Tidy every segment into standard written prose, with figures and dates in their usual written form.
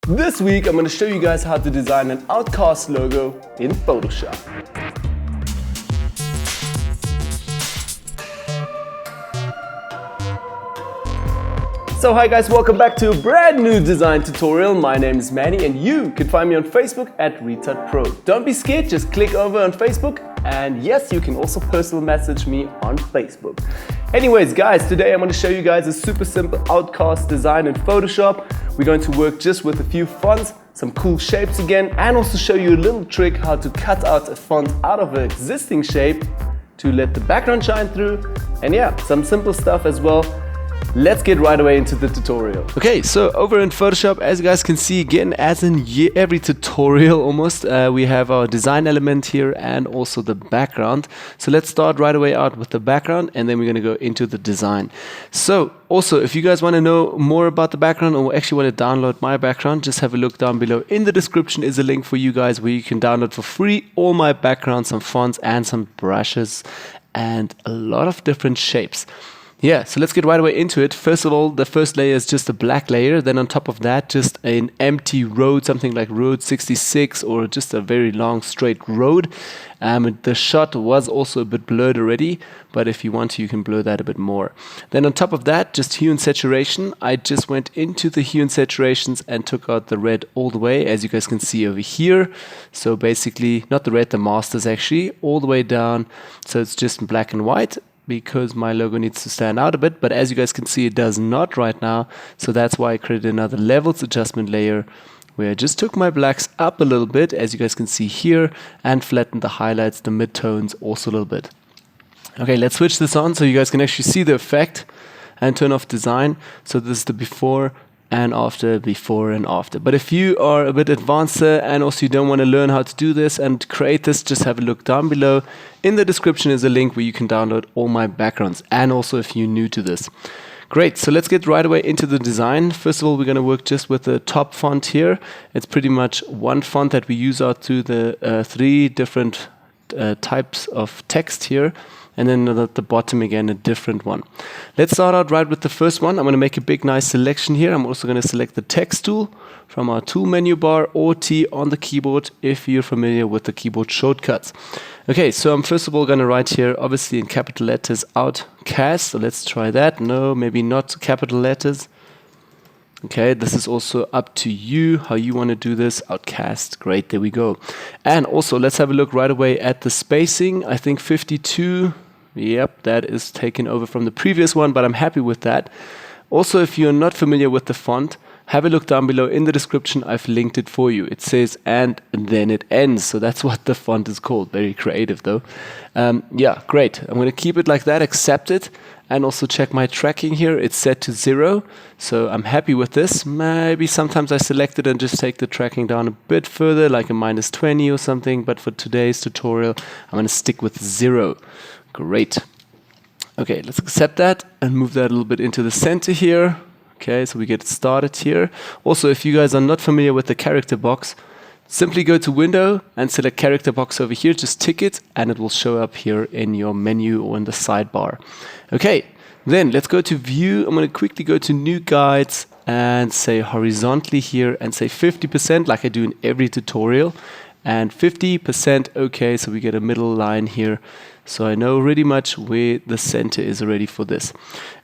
This week I'm going to show you guys how to design an Outcast logo in Photoshop. So hi guys, welcome back to a brand new design tutorial. My name is Manny and you can find me on Facebook at RetardPro. Don't be scared, just click over on Facebook, and yes, you can also personal message me on Facebook. Anyways guys, today I'm going to show you guys a super simple Outcast design in Photoshop. We're going to work just with a few fonts, some cool shapes again, and also show you a little trick how to cut out a font out of an existing shape to let the background shine through, and yeah, some simple stuff as well. Let's get right away into the tutorial. Okay, so over in Photoshop, as you guys can see, again, as in every tutorial almost, we have our design element here and also the background. So let's start right away out with the background and then we're going to go into the design. So also, if you guys want to know more about the background or actually want to download my background, just have a look down below. In the description is a link for you guys where you can download for free all my backgrounds, some fonts and some brushes and a lot of different shapes. Yeah, so let's get right away into it. First of all, the first layer is just a black layer. Then on top of that, just an empty road, something like Road 66 or just a very long straight road. The shot was also a bit blurred already, but if you want to, you can blur that a bit more. Then on top of that, just hue and saturation. I just went into the hue and saturations and took out the red all the way, as you guys can see over here. So basically, not the red, the masters actually, all the way down. So it's just black and white, because my logo needs to stand out a bit, but as you guys can see, it does not right now. So that's why I created another levels adjustment layer where I just took my blacks up a little bit, as you guys can see here, and flattened the highlights, the midtones also a little bit. Okay, let's switch this on so you guys can actually see the effect and turn off design. So this is the before and after, before and after. But if you are a bit advanced and also you don't want to learn how to do this and create this, just have a look down below. In the description is a link where you can download all my backgrounds, and also if you're new to this. Great, so let's get right away into the design. First of all, we're going to work just with the top font here. It's pretty much one font that we use out to the three different types of text here. And then at the bottom again, a different one. Let's start out right with the first one. I'm going to make a big nice selection here. I'm also going to select the text tool from our tool menu bar or T on the keyboard if you're familiar with the keyboard shortcuts. Okay, so I'm first of all going to write here, obviously in capital letters, Outcast. So let's try that. No, maybe not capital letters. Okay, this is also up to you how you want to do this. Outcast, great, there we go. And also let's have a look right away at the spacing. I think 52. Yep, that is taken over from the previous one, but I'm happy with that. Also, if you're not familiar with the font, have a look down below in the description. I've linked it for you. It says and then it ends. So that's what the font is called. Very creative though. Yeah, great. I'm going to keep it like that, accept it. And also check my tracking here. It's set to 0. So I'm happy with this. Maybe sometimes I select it and just take the tracking down a bit further, like a -20 or something. But for today's tutorial, I'm going to stick with 0. Great. Okay, let's accept that and move that a little bit into the center here. Okay, so we get started here. Also, if you guys are not familiar with the character box, simply go to Window and select character box over here. Just tick it and it will show up here in your menu or in the sidebar. Okay, then let's go to View. I'm going to quickly go to New Guides and say horizontally here and say 50% like I do in every tutorial. And 50% okay, so we get a middle line here. So I know really much where the center is already for this.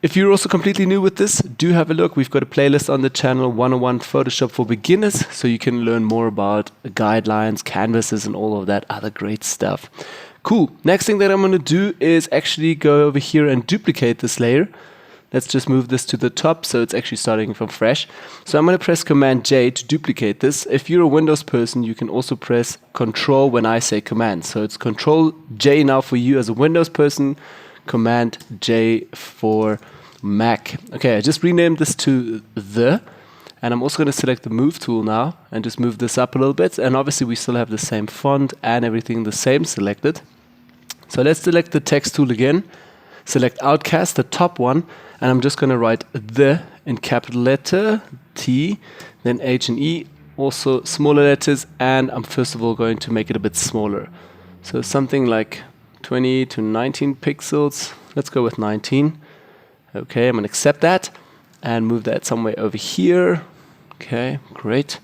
If you're also completely new with this, do have a look. We've got a playlist on the channel, 101 Photoshop for Beginners, so you can learn more about guidelines, canvases, and all of that other great stuff. Cool. Next thing that I'm going to do is actually go over here and duplicate this layer. Let's just move this to the top so it's actually starting from fresh. So I'm going to press Command J to duplicate this. If you're a Windows person, you can also press Control when I say Command. So it's Control J now for you as a Windows person, Command J for Mac. Okay, I just renamed this to and I'm also going to select the Move tool now and just move this up a little bit. And obviously we still have the same font and everything the same selected. So let's select the text tool again. Select Outcast, the top one, and I'm just going to write the in capital letter T, then H and E, also smaller letters, and I'm first of all going to make it a bit smaller. So something like 20 to 19 pixels. Let's go with 19. Okay, I'm going to accept that and move that somewhere over here. Okay, great.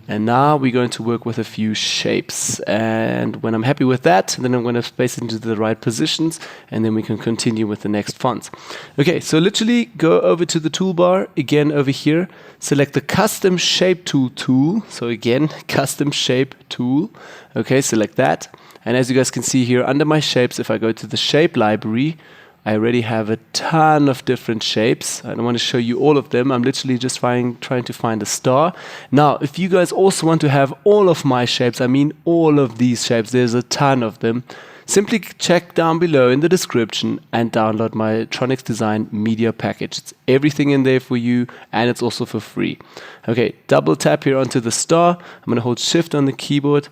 And now we're going to work with a few shapes. And when I'm happy with that, then I'm going to space it into the right positions, and then we can continue with the next fonts. Okay, so literally go over to the toolbar, again over here, select the custom shape tool. So again, custom shape tool. Okay, select that. And as you guys can see here, under my shapes, if I go to the shape library, I already have a ton of different shapes. I don't want to show you all of them. I'm literally just trying to find a star. Now, if you guys also want to have all of my shapes, I mean all of these shapes, there's a ton of them, simply check down below in the description and download my Tronics Design media package. It's everything in there for you, and it's also for free. Okay, double tap here onto the star. I'm going to hold Shift on the keyboard,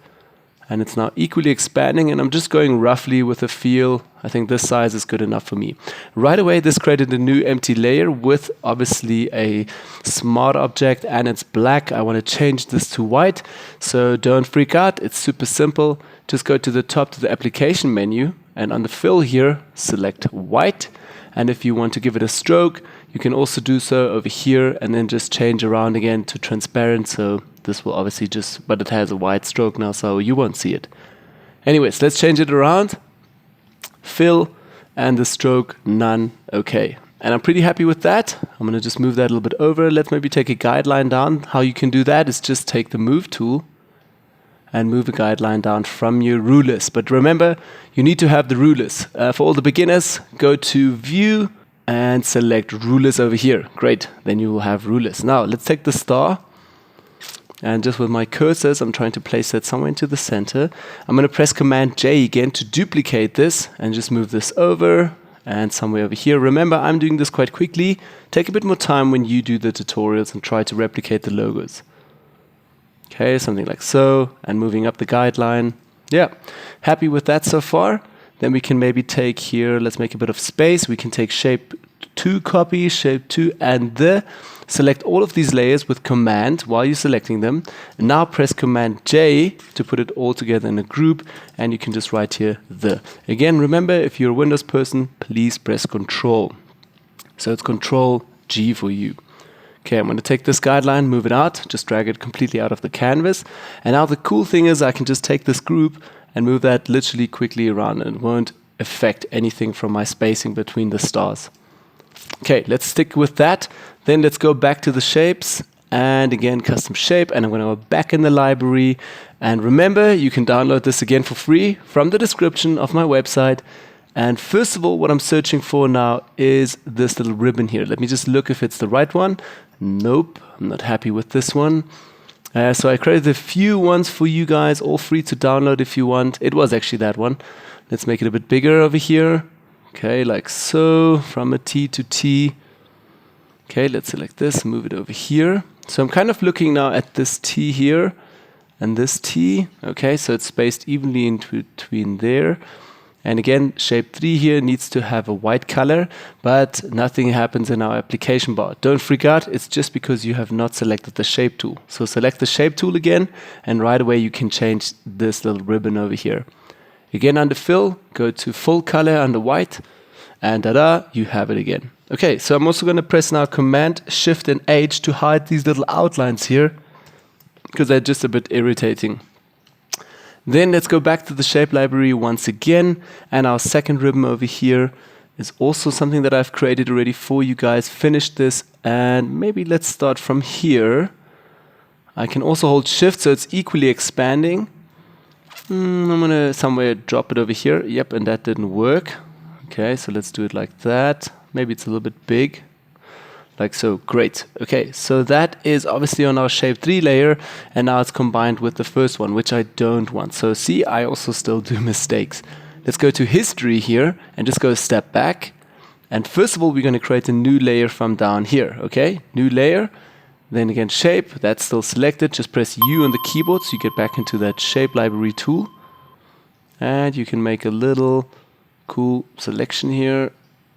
and it's now equally expanding, and I'm just going roughly with a feel. I think this size is good enough for me. Right away, this created a new empty layer with obviously a smart object, and it's black. I want to change this to white, so don't freak out. It's super simple. Just go to the top to the application menu, and on the fill here, select white. And if you want to give it a stroke, you can also do so over here, and then just change around again to transparent. So this will obviously just, but it has a white stroke now, so you won't see it. Anyways, let's change it around. Fill, and the stroke, none. Okay. And I'm pretty happy with that. I'm going to just move that a little bit over. Let's maybe take a guideline down. How you can do that is just take the move tool and move a guideline down from your rulers. But remember, you need to have the rulers. For all the beginners, go to View and select Rulers over here. Great, then you will have rulers. Now, let's take the star. And just with my cursors, I'm trying to place that somewhere into the center. I'm going to press Command J again to duplicate this and just move this over and somewhere over here. Remember, I'm doing this quite quickly. Take a bit more time when you do the tutorials and try to replicate the logos. Okay, something like so, and moving up the guideline. Yeah, happy with that so far. Then we can maybe take here, let's make a bit of space. We can take shape 2 copy, shape 2, and select all of these layers with Command while you're selecting them. And now press Command J to put it all together in a group, and you can just write here the. Again, remember, if you're a Windows person, please press Control. So it's Control G for you. Okay, I'm going to take this guideline, move it out, just drag it completely out of the canvas. And now the cool thing is I can just take this group and move that literally quickly around, and it won't affect anything from my spacing between the stars. Okay, let's stick with that. Then let's go back to the shapes, and again, custom shape, and I'm going to go back in the library. And remember, you can download this again for free from the description of my website. And first of all, what I'm searching for now is this little ribbon here. Let me just look if it's the right one. Nope, I'm not happy with this one. So I created a few ones for you guys, all free to download if you want. It was actually that one. Let's make it a bit bigger over here. Okay, like so, from a T to T. Okay, let's select this, move it over here. So I'm kind of looking now at this T here and this T. Okay, so it's spaced evenly in between there. And again, shape 3 here needs to have a white color, but nothing happens in our application bar. Don't freak out, it's just because you have not selected the shape tool. So select the shape tool again, and right away you can change this little ribbon over here. Again, under fill, go to full color under white, and tada, you have it again. Okay, so I'm also going to press now Command, Shift, and H to hide these little outlines here, because they're just a bit irritating. Then let's go back to the shape library once again, and our second ribbon over here is also something that I've created already for you guys. Finish this, and maybe let's start from here. I can also hold Shift so it's equally expanding. I'm gonna somewhere drop it over here. Yep, and that didn't work. Okay, so let's do it like that. Maybe it's a little bit big. Like so, great. Okay, so that is obviously on our shape 3 layer, and now it's combined with the first one, which I don't want. So see, I also still do mistakes. Let's go to history here and just go a step back. And first of all, we're going to create a new layer from down here. Okay, new layer. Then again, shape, that's still selected. Just press U on the keyboard so you get back into that shape library tool. And you can make a little cool selection here.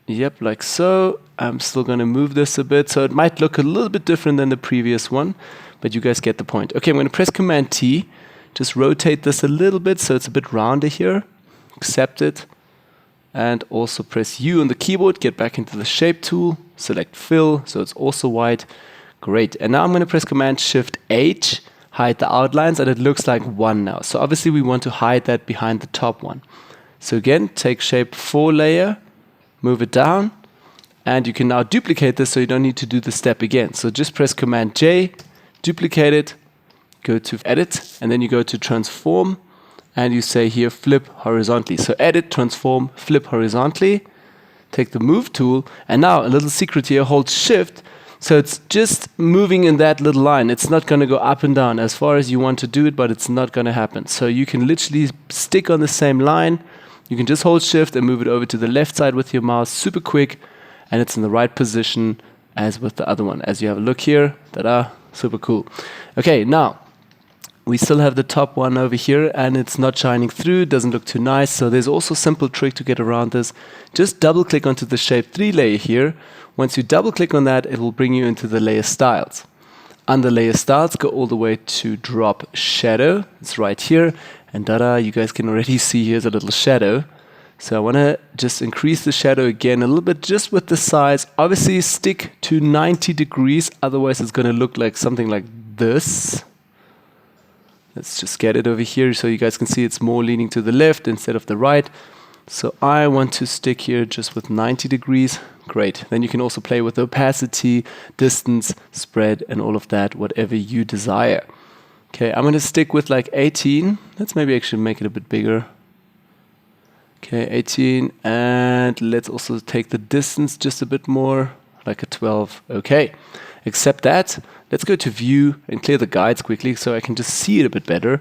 Yep, like so. I'm still going to move this a bit, so it might look a little bit different than the previous one, but you guys get the point. Okay, I'm going to press Command T, just rotate this a little bit so it's a bit rounder here. Accept it, and also press U on the keyboard, get back into the shape tool, select fill, so it's also white. Great, and now I'm going to press Command Shift H, hide the outlines, and it looks like one now. So obviously we want to hide that behind the top one. So again, take shape 4 layer, move it down, and you can now duplicate this so you don't need to do the step again. So just press Command J, duplicate it, go to Edit, and then you go to Transform, and you say here flip horizontally. So Edit, Transform, flip horizontally, take the Move tool, and now a little secret here, hold Shift, so it's just moving in that little line. It's not going to go up and down as far as you want to do it, but it's not going to happen. So you can literally stick on the same line. You can just hold Shift and move it over to the left side with your mouse, super quick, and it's in the right position as with the other one. As you have a look here, ta-da, super cool. Okay, now we still have the top one over here, and it's not shining through, doesn't look too nice. So there's also a simple trick to get around this. Just double click onto the shape 3 layer here. Once you double click on that, it will bring you into the layer styles. Under layer styles, go all the way to drop shadow. It's right here, and ta-da, you guys can already see here's a little shadow. So I want to just increase the shadow again a little bit, just with the size. Obviously stick to 90 degrees, otherwise it's going to look like something like this. Let's just get it over here so you guys can see it's more leaning to the left instead of the right. So I want to stick here just with 90 degrees. Great. Then you can also play with the opacity, distance, spread, and all of that, whatever you desire. Okay, I'm going to stick with like 18. Let's maybe actually make it a bit bigger. Okay, 18, and let's also take the distance just a bit more, like a 12. Okay, accept that. Let's go to view and clear the guides quickly so I can just see it a bit better.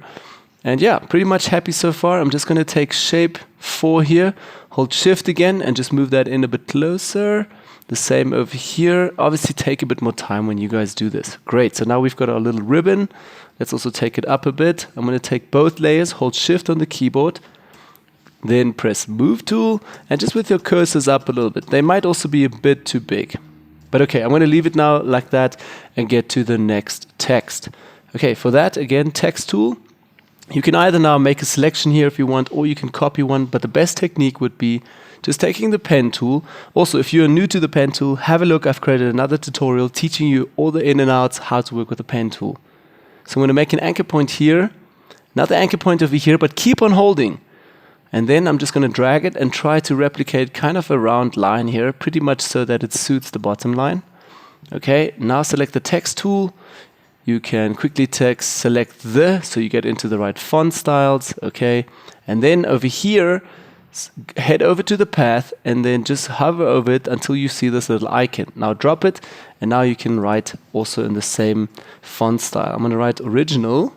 And yeah, pretty much happy so far. I'm just going to take shape 4 here, hold Shift again, and just move that in a bit closer. The same over here. Obviously take a bit more time when you guys do this. Great, so now we've got our little ribbon. Let's also take it up a bit. I'm going to take both layers, hold Shift on the keyboard, then press Move tool, and just with your cursors up a little bit. They might also be a bit too big. But okay, I'm going to leave it now like that and get to the next text. Okay, for that, again, text tool. You can either now make a selection here if you want, or you can copy one, but the best technique would be just taking the pen tool. Also, if you're new to the pen tool, have a look. I've created another tutorial teaching you all the in and outs, how to work with the pen tool. So I'm going to make an anchor point here, another anchor point over here, but keep on holding. And then I'm just going to drag it and try to replicate kind of a round line here, pretty much so that it suits the bottom line. Okay, now select the text tool. You can quickly select the, so you get into the right font styles, okay? And then over here, head over to the path and then just hover over it until you see this little icon. Now drop it, and now you can write also in the same font style. I'm gonna write original.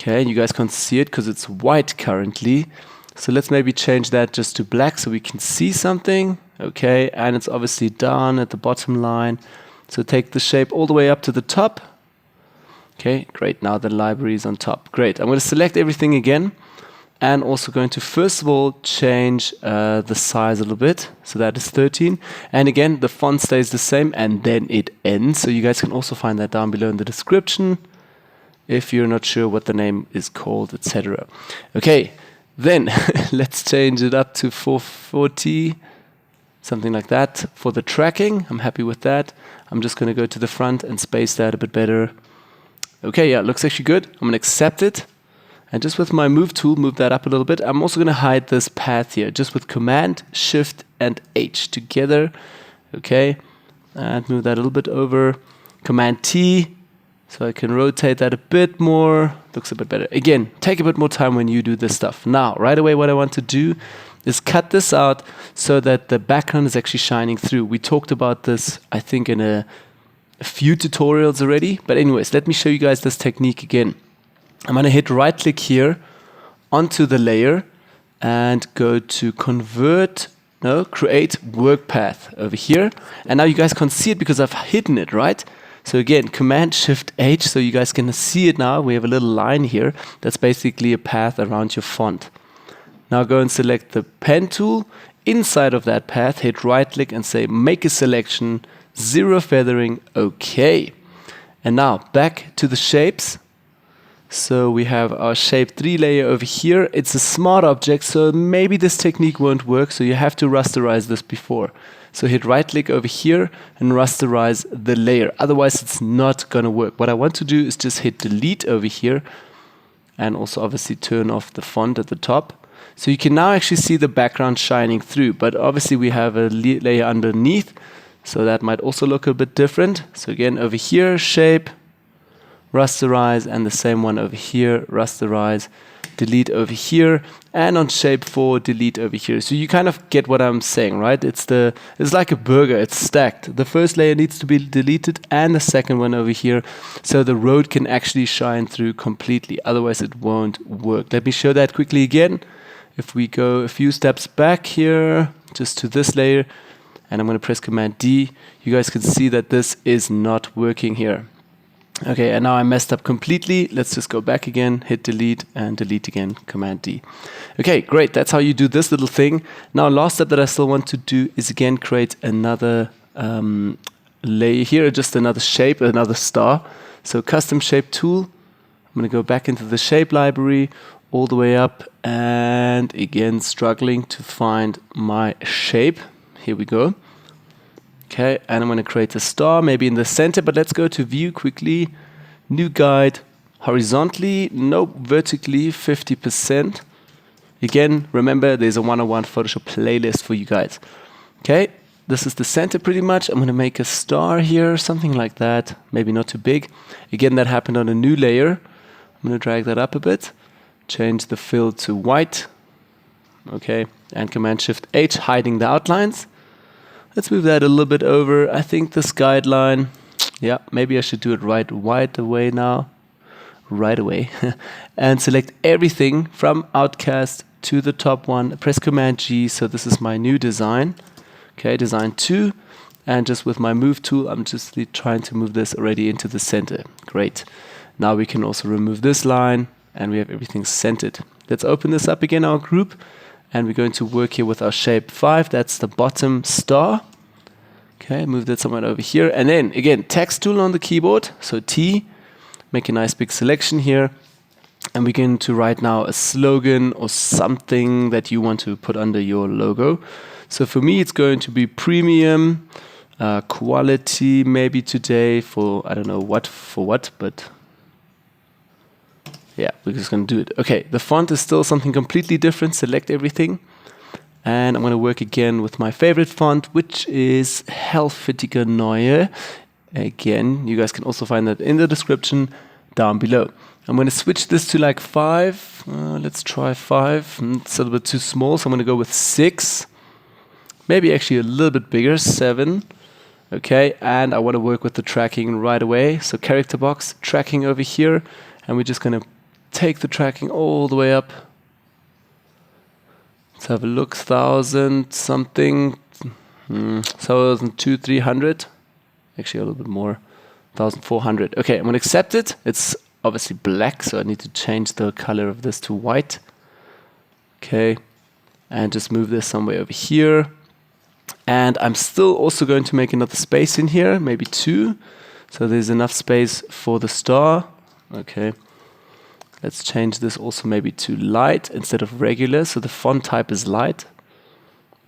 Okay, you guys can't see it because it's white currently. So let's maybe change that just to black so we can see something. Okay, and it's obviously down at the bottom line. So take the shape all the way up to the top. Okay, great. Now the library is on top. Great. I'm going to select everything again, and also going to first of all change the size a little bit. So that is 13. And again, the font stays the same, and then it ends. So you guys can also find that down below in the description if you're not sure what the name is called, etc. Okay, then let's change it up to 440. Something like that for the tracking. I'm happy with that. I'm just going to go to the front and space that a bit better. Okay, yeah, looks actually good. I'm going to accept it. And just with my move tool, move that up a little bit. I'm also going to hide this path here, just with Command, Shift, and H together. Okay, and move that a little bit over. Command T, so I can rotate that a bit more. Looks a bit better. Again, take a bit more time when you do this stuff. Now, right away, what I want to do is cut this out so that the background is actually shining through. We talked about this, I think, in a few tutorials already. But anyways, let me show you guys this technique again. I'm going to hit right click here onto the layer and go to create work path over here. And now you guys can't see it because I've hidden it, right? So again, Command Shift H, so you guys can see it now. We have a little line here. That's basically a path around your font. Now go and select the pen tool. Inside of that path, hit right click and say make a selection, 0 feathering, okay. And now back to the shapes. So we have our shape 3 layer over here. It's a smart object, so maybe this technique won't work, so you have to rasterize this before. So hit right click over here and rasterize the layer. Otherwise it's not gonna work. What I want to do is just hit delete over here and also obviously turn off the font at the top. So you can now actually see the background shining through, but obviously we have a layer underneath, so that might also look a bit different. So again, over here, shape, rasterize, and the same one over here, rasterize, delete over here, and on shape 4, delete over here. So you kind of get what I'm saying, right? It's like a burger, it's stacked. The first layer needs to be deleted and the second one over here, so the road can actually shine through completely, otherwise it won't work. Let me show that quickly again. If we go a few steps back here, just to this layer, and I'm going to press Command D, you guys can see that this is not working here. Okay, and now I messed up completely. Let's just go back again, hit delete, and delete again, Command D. Okay, great, that's how you do this little thing. Now, last step that I still want to do is again create another layer here, just another shape, another star. So custom shape tool, I'm going to go back into the shape library, all the way up, and again struggling to find my shape. Here we go. Okay, and I'm going to create a star, maybe in the center, but let's go to view quickly. New guide, horizontally, no, vertically, 50%. Again, remember there's a 101 Photoshop playlist for you guys. Okay, this is the center pretty much. I'm going to make a star here, something like that, maybe not too big. Again, that happened on a new layer. I'm going to drag that up a bit. Change the fill to white, okay, and Command-Shift-H, hiding the outlines. Let's move that a little bit over. I think this guideline, yeah, maybe I should do it right away now, and select everything from Outcast to the top one, press Command-G, so this is my new design, okay, design 2, and just with my move tool, I'm just trying to move this already into the center. Great. Now we can also remove this line, and we have everything centered. Let's open this up again, our group, and we're going to work here with our shape 5. That's the bottom star. Okay, move that somewhere over here. And then, again, text tool on the keyboard, so T, make a nice big selection here, and we're going to write now a slogan or something that you want to put under your logo. So for me, it's going to be premium, quality, maybe today for, I don't know what, but yeah, we're just going to do it. Okay, the font is still something completely different. Select everything. And I'm going to work again with my favorite font, which is Helvetica Neue. Again, you guys can also find that in the description down below. I'm going to switch this to like 5. Let's try 5. It's a little bit too small, so I'm going to go with 6. Maybe actually a little bit bigger, 7. Okay, and I want to work with the tracking right away. So character box, tracking over here. And we're just going to take the tracking all the way up. Let's have a look, 1,000 something, 1,200, 300, actually a little bit more, 1,400. Okay, I'm going to accept it. It's obviously black, so I need to change the color of this to white. Okay, and just move this somewhere over here. And I'm still also going to make another space in here, maybe 2. So there's enough space for the star. Okay, let's change this also maybe to light instead of regular, so the font type is light.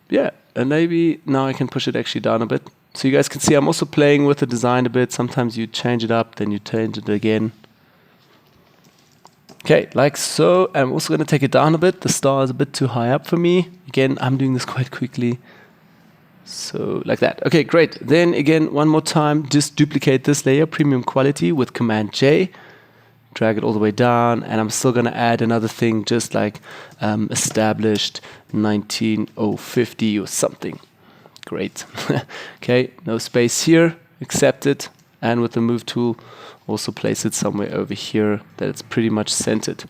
Yeah, and maybe now I can push it actually down a bit. So you guys can see I'm also playing with the design a bit. Sometimes you change it up, then you change it again. Okay, like so. I'm also going to take it down a bit. The star is a bit too high up for me. Again, I'm doing this quite quickly. So like that. Okay, great. Then again, one more time, just duplicate this layer, premium quality, with Command-J. Drag it all the way down, and I'm still going to add another thing, just like established 19050 or something. Great. Okay, no space here, accept it, and with the move tool, also place it somewhere over here that it's pretty much centered.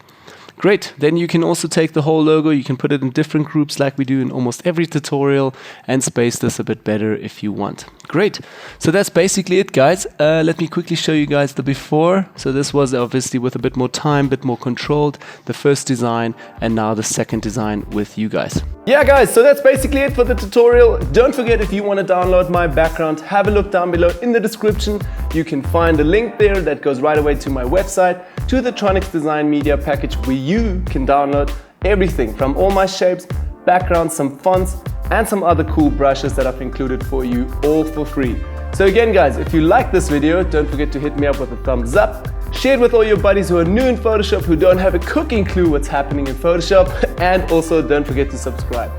Great, then you can also take the whole logo, you can put it in different groups like we do in almost every tutorial, and space this a bit better if you want. Great, so that's basically it, guys. Let me quickly show you guys the before. So this was obviously with a bit more time, a bit more controlled, the first design, and now the second design with you guys. Yeah guys, so that's basically it for the tutorial. Don't forget, if you want to download my background, have a look down below in the description. You can find a link there that goes right away to my website, to the Tronics Design Media package, where you can download everything from all my shapes, backgrounds, some fonts, and some other cool brushes that I've included for you, all for free. So again guys, if you like this video, don't forget to hit me up with a thumbs up. Share it with all your buddies who are new in Photoshop, who don't have a cooking clue what's happening in Photoshop, and also don't forget to subscribe.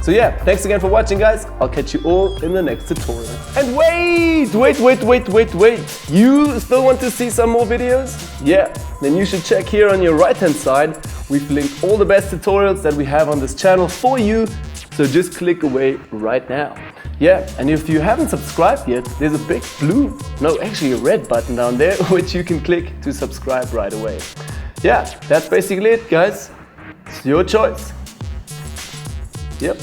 So yeah, thanks again for watching guys. I'll catch you all in the next tutorial. And wait! You still want to see some more videos? Yeah, then you should check here on your right hand side. We've linked all the best tutorials that we have on this channel for you. So just click away right now. Yeah, and if you haven't subscribed yet, there's a big blue, no actually a red button down there, which you can click to subscribe right away. Yeah, that's basically it guys. It's your choice. Yep.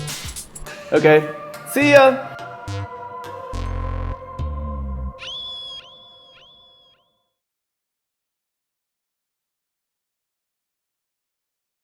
Okay, see ya!